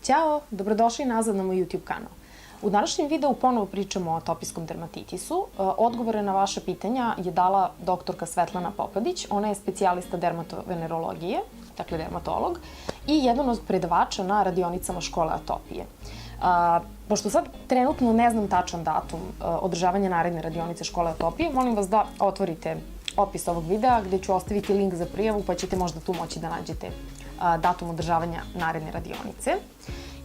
Ćao, dobrodošli nazad na moj YouTube kanal. U današnjem videu ponovo pričamo o atopijskom dermatitisu. Odgovore na vaše pitanja je dala doktorka Svetlana Popadić. Ona je specijalista dermatovenerologije, dakle dermatolog, i jedan od predavača na radionicama škole atopije. Pošto sad trenutno ne znam tačan datum održavanja naredne radionice škole atopije, molim vas da otvorite opis ovog videa gde ću ostaviti link za prijavu pa ćete možda tu moći da nađete datum održavanja naredne radionice.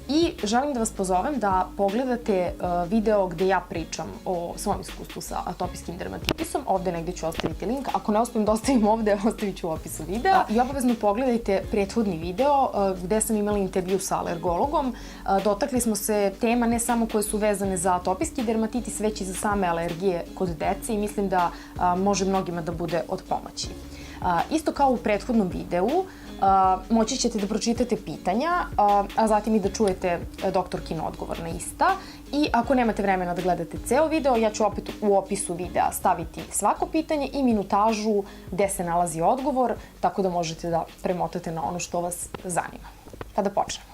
I želim da vas pozovem da pogledate video gde ja pričam o svom iskustvu sa atopijskim dermatitisom. Ovde negde ću ostaviti link. Ako ne uspijem da ostavim ovde, ostavit ću u opisu videa. I obavezno pogledajte prethodni video gde sam imala intervju sa alergologom. Dotakli smo se tema ne samo koje su vezane za atopijski dermatitis, već i za same alergije kod dece i mislim da može mnogima da bude od pomoći. Isto kao u prethodnom videu, moći ćete da pročitate pitanja, a zatim i da čujete doktorkin odgovor na ista. I ako nemate vremena da gledate ceo video, ja ću opet u opisu videa staviti svako pitanje i minutažu gde se nalazi odgovor, tako da možete da premotate na ono što vas zanima. Pa da počnemo.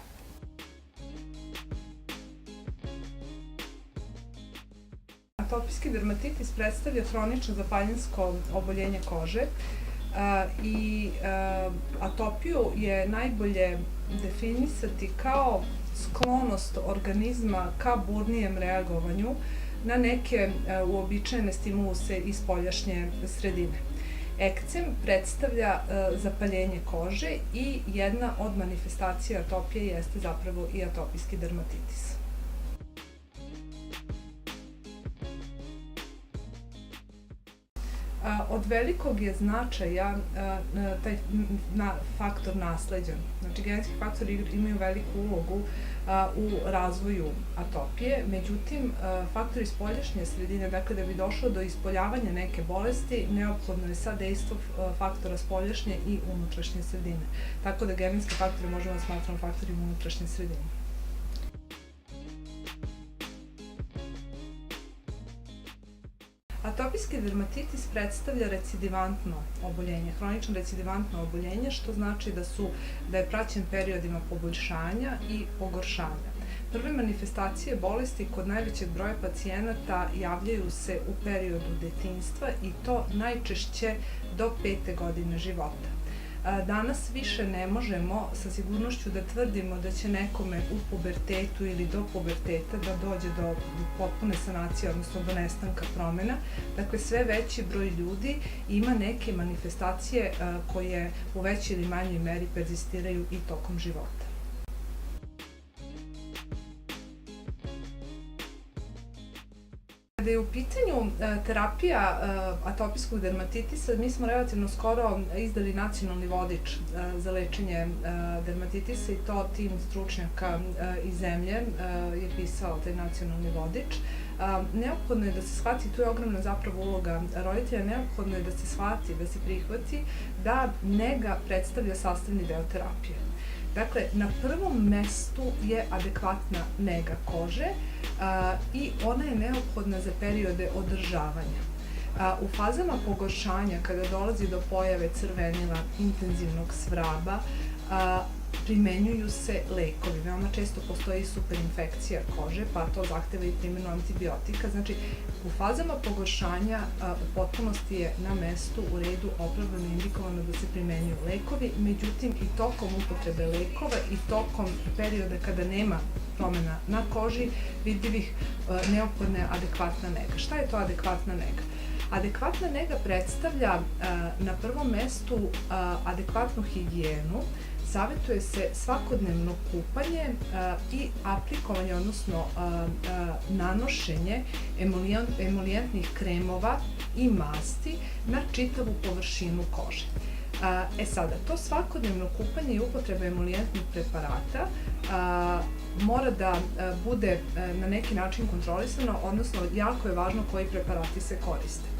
Atopijski dermatitis predstavlja hronično zapaljensko oboljenje kože i atopiju je najbolje definisati kao sklonost organizma ka burnijem reagovanju na neke uobičajene stimuluse iz spoljašnje sredine. Ekcem predstavlja zapaljenje kože i jedna od manifestacija atopije jeste zapravo i atopijski dermatitis. Od velikog je značaja taj faktor nasleđa. Znači, genetski faktori imaju veliku ulogu u razvoju atopije, međutim, faktori spoljašnje sredine, dakle, da bi došlo do ispoljavanja neke bolesti, neophodno je sadejstvo faktora spoljašnje i unutrašnje sredine. Tako da genetski faktori možemo da smatramo faktorima unutrašnje sredine. Atopijski dermatitis predstavlja recidivantno oboljenje, hronično recidivantno oboljenje, što znači da je praćen periodima poboljšanja i pogoršanja. Prve manifestacije bolesti kod najvećeg broja pacijenata javljaju se u periodu detinjstva i to najčešće do 5. godine života. Danas više ne možemo sa sigurnošću da tvrdimo da će nekome u pubertetu ili do puberteta da dođe do potpune sanacije, odnosno do nestanka promena. Dakle, sve veći broj ljudi ima neke manifestacije koje u većoj ili manjoj meri perzistiraju i tokom života. Kada je u pitanju terapija atopijskog dermatitisa, mi smo relativno skoro izdali nacionalni vodič za lečenje dermatitisa i to tim stručnjaka iz zemlje je pisao taj nacionalni vodič. Neophodno je da se shvati, tu je ogromna zapravo uloga roditelja, neophodno je da se shvati, da se prihvati da nega predstavlja sastavni deo terapije. Dakle, na prvom mestu je adekvatna nega kože i ona je neophodna za periode održavanja. U fazama pogoršanja, kada dolazi do pojave crvenila, intenzivnog svraba, primenjuju se lekovi. Veoma često postoji superinfekcija kože, pa to zahteva i primjenu antibiotika. Znači, u fazama pogoršanja u potpunosti je na mestu, u redu, opravdano indikovano da se primenjuju lekovi, međutim i tokom upotrebe lekova i tokom perioda kada nema promena na koži vidljivih, neophodna je adekvatna nega. Šta je to adekvatna nega? Adekvatna nega predstavlja na prvom mestu adekvatnu higijenu. Savetuje se svakodnevno kupanje i aplikovanje, odnosno nanošenje emolijentnih kremova i masti na čitavu površinu kože. Sada, to svakodnevno kupanje i upotreba emolijentnih preparata mora da bude na neki način kontrolisano, odnosno jako je važno koji preparati se koriste.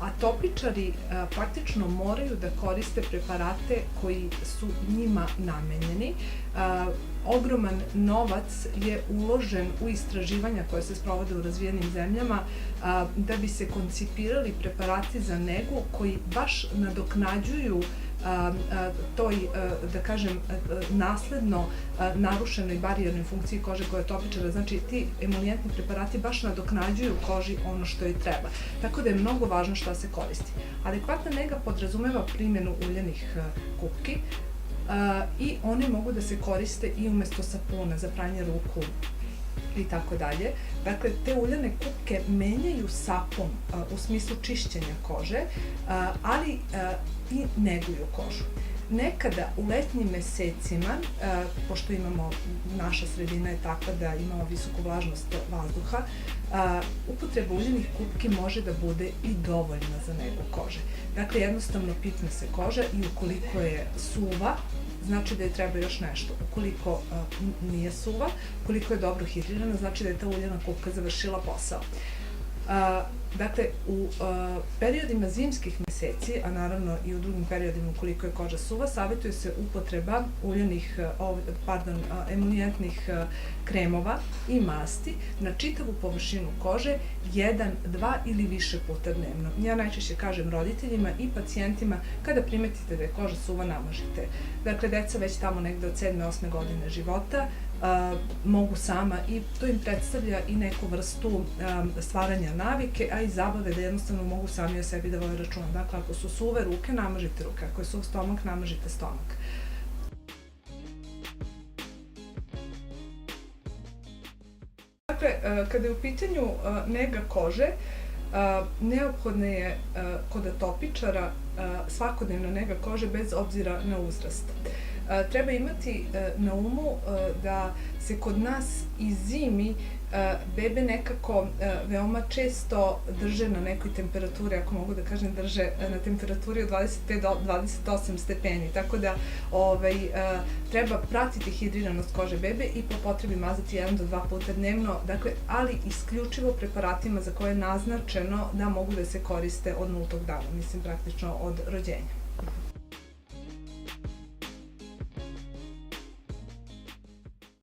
Atopičari praktično moraju da koriste preparate koji su njima namenjeni. Ogroman novac je uložen u istraživanja koje se sprovode u razvijenim zemljama da bi se koncipirali preparati za negu koji baš nadoknađuju toj, da kažem, nasledno narušenoj barijernoj funkciji kože koja je topičara. Znači, ti emolijentni preparati baš nadoknađuju koži ono što joj treba. Tako da je mnogo važno šta se koristi. Adekvatna nega podrazumeva primjenu uljanih kupki i one mogu da se koriste i umesto sapuna za pranje ruku i tako dalje. Dakle, te uljane kupke menjaju sapun u smislu čišćenja kože, ali i neguju kožu. Nekada u letnjim mesecima, pošto naša sredina je takva da imamo visoku vlažnost vazduha, upotreba uljanih kupki može da bude i dovoljna za negu kože. Dakle, jednostavno pipne se koža i ukoliko je suva, znači da je treba još nešto. Ukoliko nije suva, ukoliko je dobro hidrirana, znači da je ta uljana kupka završila posao. Dakle, u periodima zimskih meseci, a naravno i u drugim periodima ukoliko je koža suva, savjetuje se upotreba emolijentnih kremova i masti na čitavu površinu kože 1, 2 ili više puta dnevno. Ja najčešće kažem roditeljima i pacijentima kada primetite da je koža suva, namažite. Dakle, deca već tamo negde od 7. 8. godine života mogu sama i to im predstavlja i neku vrstu stvaranja navike, a i zabave da jednostavno mogu sami o sebi da vode računa. Dakle, ako su suve ruke, namažite ruke, ako je suv stomak, namažite stomak. Dakle, kada je u pitanju nega kože, neophodna je kod atopičara svakodnevna nega kože bez obzira na uzrast. Treba imati na umu da se kod nas i zimi bebe nekako veoma često drže na nekoj temperaturi, ako mogu da kažem, drže na temperaturi od 25 do 28 stepeni, tako da treba pratiti hidriranost kože bebe i po potrebi mazati 1 do 2 puta dnevno, dakle, ali isključivo preparatima za koje je naznačeno da mogu da se koriste od 0. dana, mislim praktično od rođenja.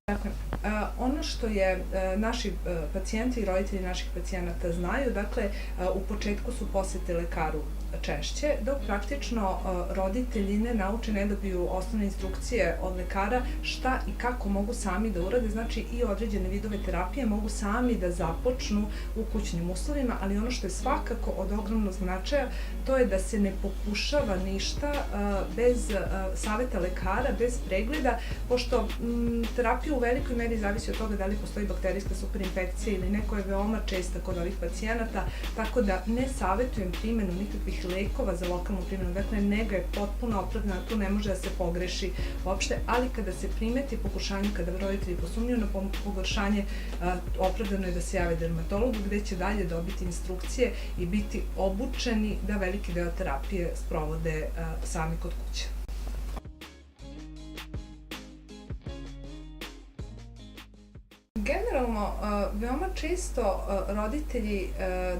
Dakle, ono što je naši pacijenti i roditelji naših pacijenata znaju, dakle, u početku su posete lekaru češće, dok praktično roditelji ne nauče, ne dobiju osnovne instrukcije od lekara šta i kako mogu sami da urade, znači i određene vidove terapije mogu sami da započnu u kućnim uslovima, ali ono što je svakako od ogromnog značaja, to je da se ne pokušava ništa bez saveta lekara, bez pregleda, pošto terapija u velikoj meri zavisi od toga da li postoji bakterijska superinfekcija ili neko je veoma česta kod ovih pacijenata, tako da ne savetujem primjenu nikakvih lekova za lokalnu primjenu. Dakle, nega je potpuno opravdana, tu ne može da se pogreši uopšte, ali kada se primeti pokušanje, kada roditelji posumnjuju na pogoršanje, opravdano je da se jave dermatologu, gde će dalje dobiti instrukcije i biti obučeni da veliki deo terapije sprovode sami kod kuće. Generalno, veoma često roditelji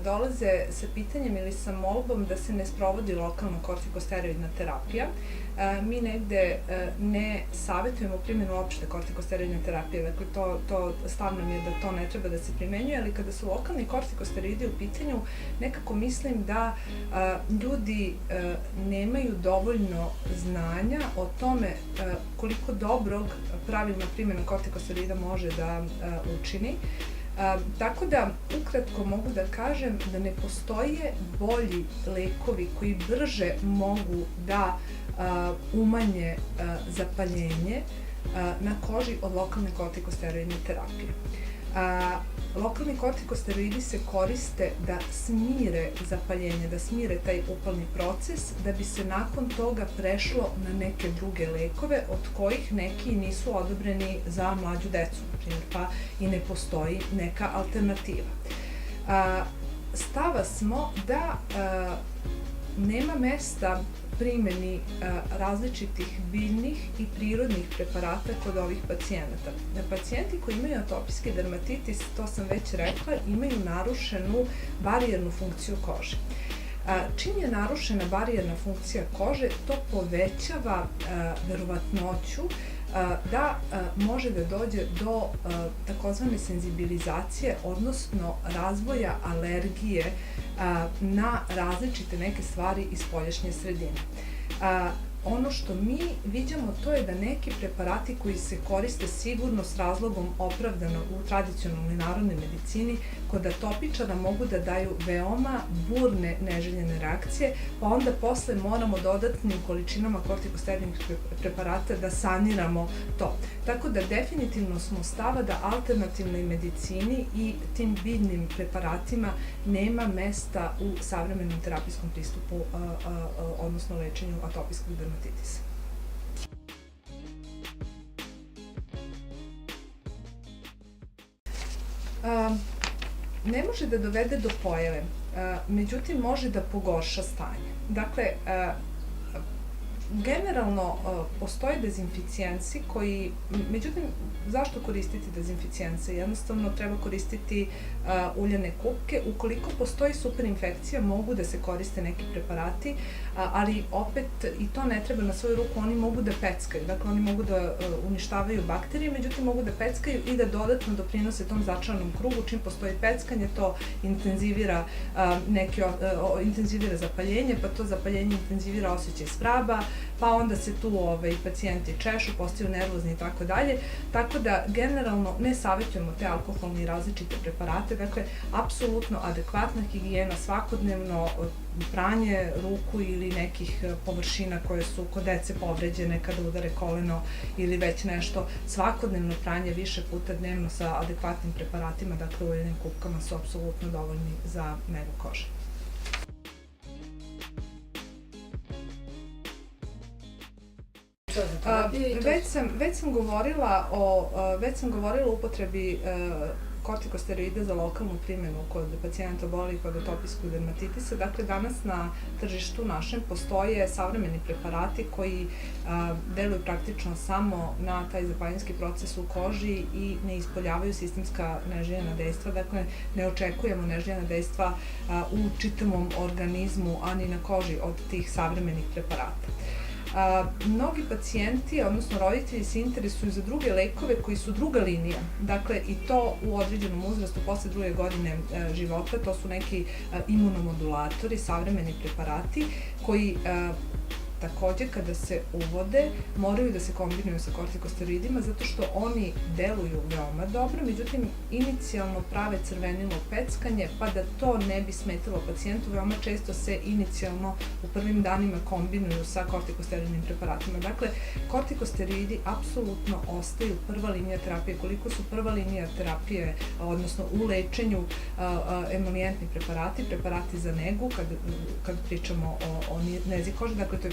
dolaze sa pitanjem ili sa molbom da se ne sprovodi lokalna kortikosteroidna terapija. Mi negde ne savetujemo primjenu uopšte kortikosteroidne terapije, dakle to stavno mi je da to ne treba da se primenjuje, ali kada su lokalni kortikosteroidi u pitanju, nekako mislim da ljudi nemaju dovoljno znanja o tome koliko dobrog pravilna primjena kortikosteroida može da učini. Tako da, ukratko mogu da kažem da ne postoje bolji lekovi koji brže mogu da umanje zapaljenje na koži od lokalne kortikosteroidne terapije. Lokalni kortikosteroidi se koriste da smire zapaljenje, da smire taj upalni proces, da bi se nakon toga prešlo na neke druge lekove, od kojih neki nisu odobreni za mlađu decu, na primjer, pa i ne postoji neka alternativa. Stava smo da nema mesta primjeni različitih biljnih i prirodnih preparata kod ovih pacijenata. Pacijenti koji imaju atopijski dermatitis, to sam već rekla, imaju narušenu barijernu funkciju kože. Čim je narušena barijerna funkcija kože, to povećava verovatnoću da može da dođe do takozvane senzibilizacije, odnosno razvoja alergije na različite neke stvari iz spoljašnje sredine. ono što mi viđamo to je da neki preparati koji se koriste sigurno s razlogom opravdano u tradicionalnoj narodnoj medicini kod atopičara mogu da daju veoma burne neželjene reakcije, pa onda posle moramo dodatnim količinama kortikosteroidnih preparata da saniramo to. Tako da definitivno smo stava da alternativnoj medicini i tim biljnim preparatima nema mesta u savremenom terapijskom pristupu, odnosno lečenju atopijskog dermatitisa. Ne može da dovede do pojave, međutim može da pogorša stanje. Dakle, generalno postoje dezinficijensi koji, međutim, zašto koristiti dezinficijence? Jednostavno treba koristiti uljane kupke. Ukoliko postoji superinfekcija, mogu da se koriste neki preparati, ali opet i to ne treba na svoju ruku, oni mogu da peckaju. Dakle, oni mogu da uništavaju bakterije, međutim mogu da peckaju i da dodatno doprinose tom začaranom krugu. Čim postoji peckanje, to intenzivira zapaljenje, pa to zapaljenje intenzivira osjećaj svraba, pa onda se tu pacijenti češu, postaju nervozni i tako dalje. Tako da, generalno, ne savjetujemo te alkoholne i različite preparate. Dakle, apsolutno adekvatna higijena, svakodnevno pranje ruku ili nekih površina koje su kod dece povređene kada udare koleno ili već nešto. Svakodnevno pranje više puta dnevno sa adekvatnim preparatima, dakle u uljenim kupkama, su apsolutno dovoljni za negu kože. Već sam govorila o upotrebi kortikosteroida za lokalnu primjenu kod pacijenta obolelih od atopijskog dermatitisa. Dakle, danas na tržištu našem postoje savremeni preparati koji deluju praktično samo na taj zapaljenski proces u koži i ne ispoljavaju sistemska neželjena dejstva. Dakle, ne očekujemo neželjena dejstva u čitavom organizmu, ani na koži od tih savremenih preparata. Mnogi pacijenti, odnosno roditelji, se interesuju za druge lekove koji su druga linija, dakle i to u određenom uzrastu posle 2. godine života. To su neki imunomodulatori, savremeni preparati koji takođe kada se uvode moraju da se kombinuju sa kortikosteroidima zato što oni deluju veoma dobro, međutim inicijalno prave crvenilo peckanje, pa da to ne bi smetalo pacijentu, veoma često se inicijalno u prvim danima kombinuju sa kortikosteroidnim preparatima. Dakle, kortikosteroidi apsolutno ostaju prva linija terapije. Koliko su prva linija terapije, odnosno u lečenju emolijentni preparati za negu, kad pričamo o nezi kože, dakle to je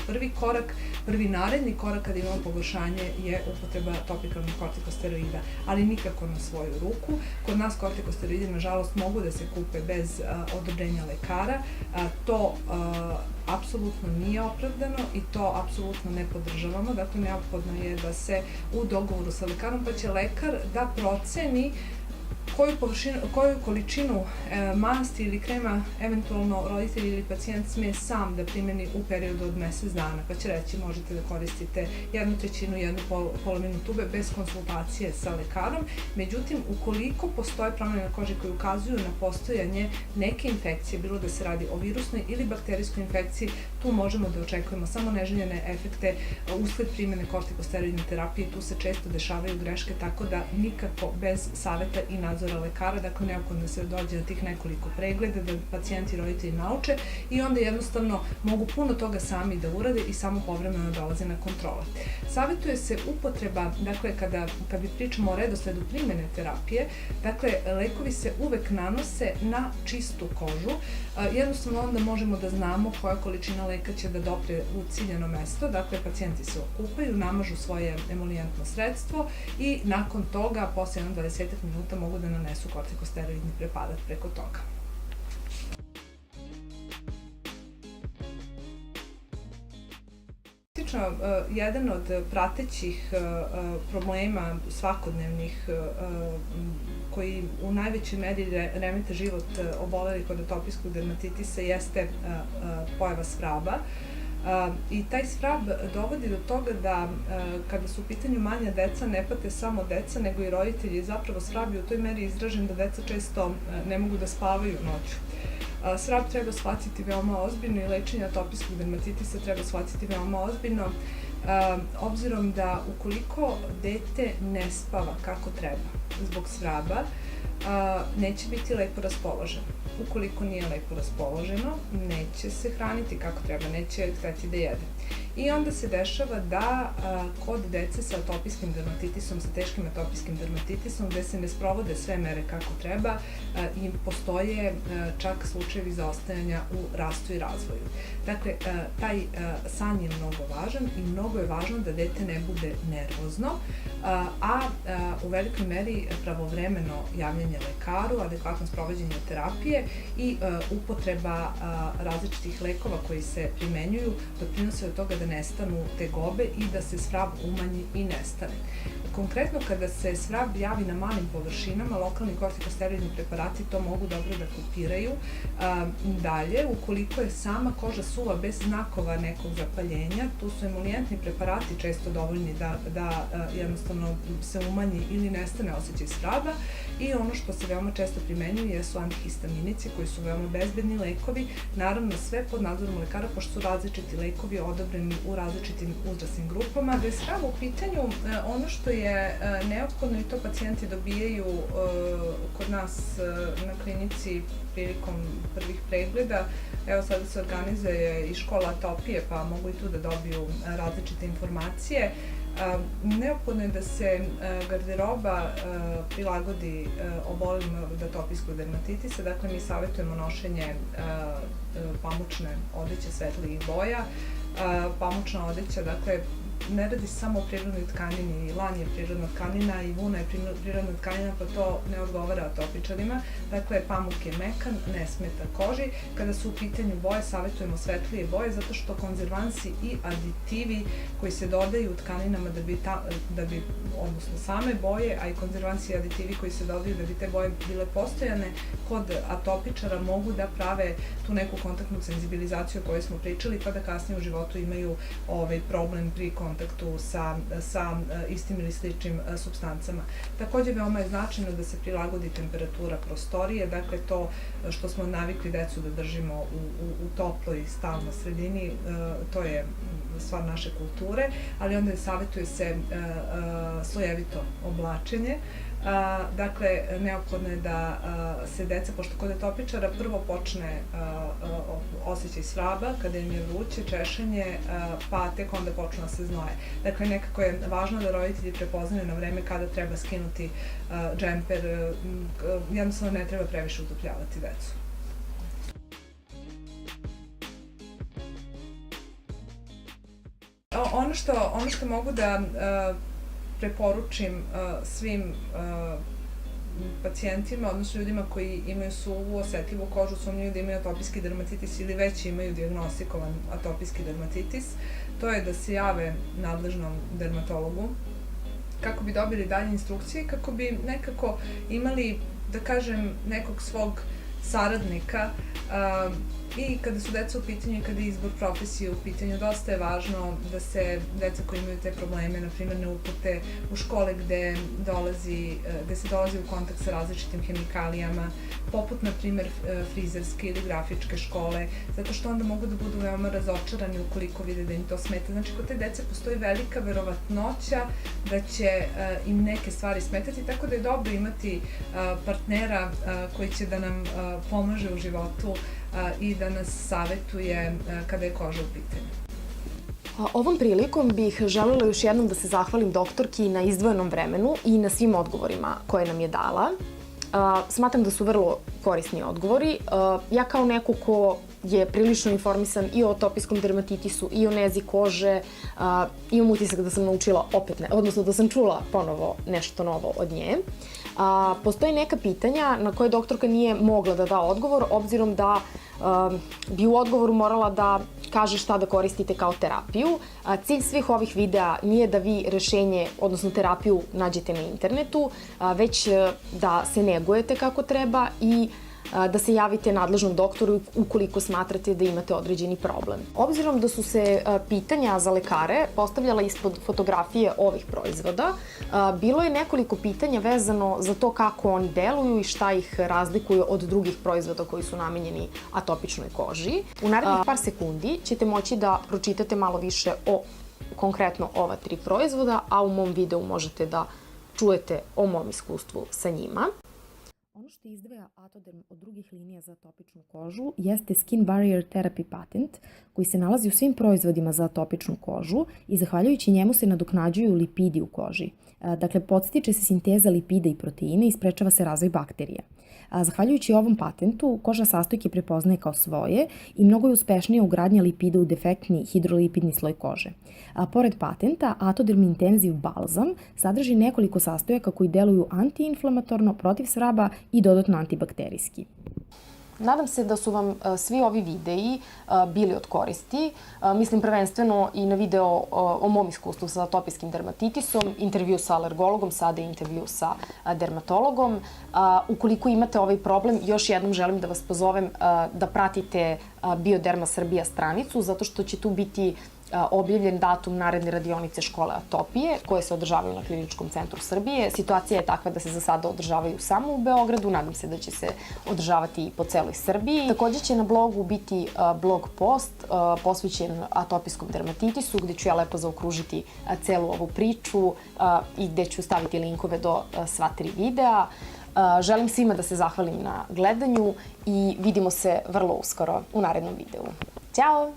prvi naredni korak kada imamo pogoršanje je upotreba topikalnih kortikosteroida, ali nikako na svoju ruku. Kod nas kortikosteroidi, nažalost, mogu da se kupe bez odobrenja lekara. To apsolutno nije opravdano i to apsolutno ne podržavamo. Dakle, neophodno je da se u dogovoru sa lekarom, pa će lekar da proceni koju količinu masti ili krema eventualno roditelj ili pacijent sme sam da primeni u periodu od mesec dana, pa će reći možete da koristite 1/3, 1/2 tube bez konsultacije sa lekarom. Međutim, ukoliko postoje promene na koži koji ukazuju na postojanje neke infekcije, bilo da se radi o virusnoj ili bakterijskoj infekciji, tu možemo da očekujemo samo neželjene efekte usled primene kortikosteroidne terapije. Tu se često dešavaju greške, tako da nikako bez saveta i nadzora lekara, dakle neophodno da se dođe na tih nekoliko pregleda, da pacijenti i roditelji nauče i onda jednostavno mogu puno toga sami da urade i samo povremeno dolaze na kontrole. Savetuje se upotreba, dakle kad bi pričamo o redosledu primene terapije, dakle lekovi se uvek nanose na čistu kožu, jednostavno onda možemo da znamo koja količina leka će da dopre u ciljano mesto, dakle pacijenti se okupaju, namažu svoje emolijentno sredstvo i nakon toga, posle 20 minuta mogu da nanesu kortikosteroidni preparat preko toga. Jedan od pratećih problema svakodnevnih koji u najvećoj meri remete život obolelih od atopijskog dermatitisa jeste pojava svraba. I taj svrab dovodi do toga da kada su u pitanju manja deca ne pate samo deca nego i roditelji. Zapravo svrab je u toj meri izražen da deca često ne mogu da spavaju noću. Svrab treba shvatiti veoma ozbiljno i lečenje atopijskog dermatitisa treba shvatiti veoma ozbiljno, obzirom da ukoliko dete ne spava kako treba zbog svraba, neće biti lepo raspoloženo. Ukoliko nije lepo raspoloženo, neće se hraniti kako treba, neće hteti da jede. I onda se dešava da kod dece sa atopijskim dermatitisom, sa teškim atopijskim dermatitisom, gde se ne sprovode sve mere kako treba, im postoje čak slučajevi zaostajanja u rastu i razvoju. Dakle, taj san je mnogo važan i mnogo je važno da dete ne bude nervozno, a u velikoj meri pravovremeno javljanje lekaru, adekvatno sprovođenje terapije i upotreba različitih lekova koji se primenjuju doprinose od toga da nestanu tegobe i da se svrab umanji i nestane. Konkretno, kada se svrab javi na malim površinama, lokalni kortikosteroidni preparati to mogu dobro da kopiraju. Dalje, ukoliko je sama koža suva bez znakova nekog zapaljenja, tu su emolijentni preparati često dovoljni da jednostavno se umanji ili nestane osjećaj svraba. I ono što se veoma često primenjuju jesu antihistaminici koji su veoma bezbedni lekovi, naravno sve pod nadzorom lekara, pošto su različiti lekovi odobreni u različitim uzrasnim grupama. Da je svrab u pitanju, ono što je neophodno i to pacijenti dobijaju kod nas na klinici prilikom prvih pregleda. Evo sada se organizuje i škola atopije, pa mogu i tu da dobiju različite informacije. Neophodno je da se garderoba prilagodi obolelima od atopijskog dermatitisa, dakle mi savjetujemo nošenje pamučne odeće svetlijih boja. Pamučna odeća, dakle, ne radi samo o prirodnoj tkanini, lan je prirodna tkanina i vuna je prirodna tkanina, pa to ne odgovara atopičarima. Dakle, pamuk je mekan, ne smeta koži. Kada su u pitanju boje, savjetujemo svetlije boje, zato što konzervansi i aditivi koji se dodaju u tkaninama odnosno same boje, a i konzervansi i aditivi koji se dodaju da bi te boje bile postojane, kod atopičara mogu da prave tu neku kontaktnu senzibilizaciju o kojoj smo pričali, pa da kasnije u životu imaju problem pri kontaktu sa istim ili sličnim supstancama. Takođe, veoma je značajno da se prilagodi temperatura prostorije, dakle to što smo navikli decu da držimo u toploj stalnoj sredini, to je stvar naše kulture, ali onda savjetuje se slojevito oblačenje. Dakle, neophodno je da se deca, pošto kod atopičara prvo počne osjećaj svraba, kada im je vruće, češenje, pa tek onda počnu da se znoje. Dakle, nekako je važno da roditelji prepoznaju na vreme kada treba skinuti džemper, jednostavno ne treba previše utopljavati decu. Ono što mogu da preporučim svim pacijentima, odnosno ljudima koji imaju suvu, osetljivu kožu, sumnjaju da imaju atopijski dermatitis ili već imaju dijagnostikovan atopijski dermatitis, to je da se jave nadležnom dermatologu kako bi dobili dalje instrukcije, kako bi nekako imali, da kažem, nekog svog saradnika. I kada su deca u pitanju i kada je izbor profesije u pitanju, dosta je važno da se deca koji imaju te probleme, na primjer, ne upute u škole gde se dolazi u kontakt sa različitim hemikalijama, poput, na primjer, frizerske ili grafičke škole, zato što onda mogu da budu veoma razočarani ukoliko vide da im to smeta. Znači, kod te dece postoji velika verovatnoća da će im neke stvari smetati, tako da je dobro imati partnera koji će da nam pomaže u životu i da nas savetuje kada je koža u pitanju. Ovom prilikom bih želela još jednom da se zahvalim doktorki na izdvojenom vremenu i na svim odgovorima koje nam je dala. Smatram da su vrlo korisni odgovori. Ja kao neko ko je prilično informisan i o atopijskom dermatitisu i o nezi kože, imam utisak da sam naučila odnosno da sam čula ponovo nešto novo od nje. Postoje neka pitanja na koje doktorka nije mogla da da odgovor, obzirom da bi u odgovoru morala da kaže šta da koristite kao terapiju. Cilj svih ovih videa nije da vi rešenje, odnosno terapiju, nađete na internetu, već da se negujete kako treba i da se javite nadležnom doktoru ukoliko smatrate da imate određeni problem. Obzirom da su se pitanja za lekare postavljala ispod fotografije ovih proizvoda, bilo je nekoliko pitanja vezano za to kako oni deluju i šta ih razlikuje od drugih proizvoda koji su namenjeni atopičnoj koži. U narednih par sekundi ćete moći da pročitate malo više o konkretno ova 3 proizvoda, a u mom videu možete da čujete o mom iskustvu sa njima. Ono što izdvaja Atoderm od drugih linija za atopičnu kožu jeste Skin Barrier Therapy patent, koji se nalazi u svim proizvodima za atopičnu kožu i zahvaljujući njemu se nadoknađuju lipidi u koži. Dakle, podstiče se sinteza lipida i proteina i sprečava se razvoj bakterija. Zahvaljujući ovom patentu, koža sastojke prepoznaje kao svoje i mnogo je uspešnija ugradnja lipida u defektni hidrolipidni sloj kože. Pored patenta, Atoderm Intenziv Balzam sadrži nekoliko sastojaka koji deluju antiinflamatorno, protiv svraba i dodatno antibakterijski. Nadam se da su vam svi ovi videi bili od koristi. Mislim prvenstveno i na video o mom iskustvu sa atopijskim dermatitisom, intervju sa alergologom, sada intervju sa dermatologom. Ukoliko imate ovaj problem, još jednom želim da vas pozovem da pratite Bioderma Srbija stranicu, zato što će tu biti objavljen datum naredne radionice škole atopije koje se održavaju na Kliničkom centru Srbije. Situacija je takva da se za sada održavaju samo u Beogradu, nadam se da će se održavati i po celoj Srbiji. Takođe će na blogu biti blog post posvećen atopijskom dermatitisu, gde ću ja lepo zaokružiti celu ovu priču i gde ću staviti linkove do sva 3 videa. Želim svima da se zahvalim na gledanju i vidimo se vrlo uskoro u narednom videu. Ćao!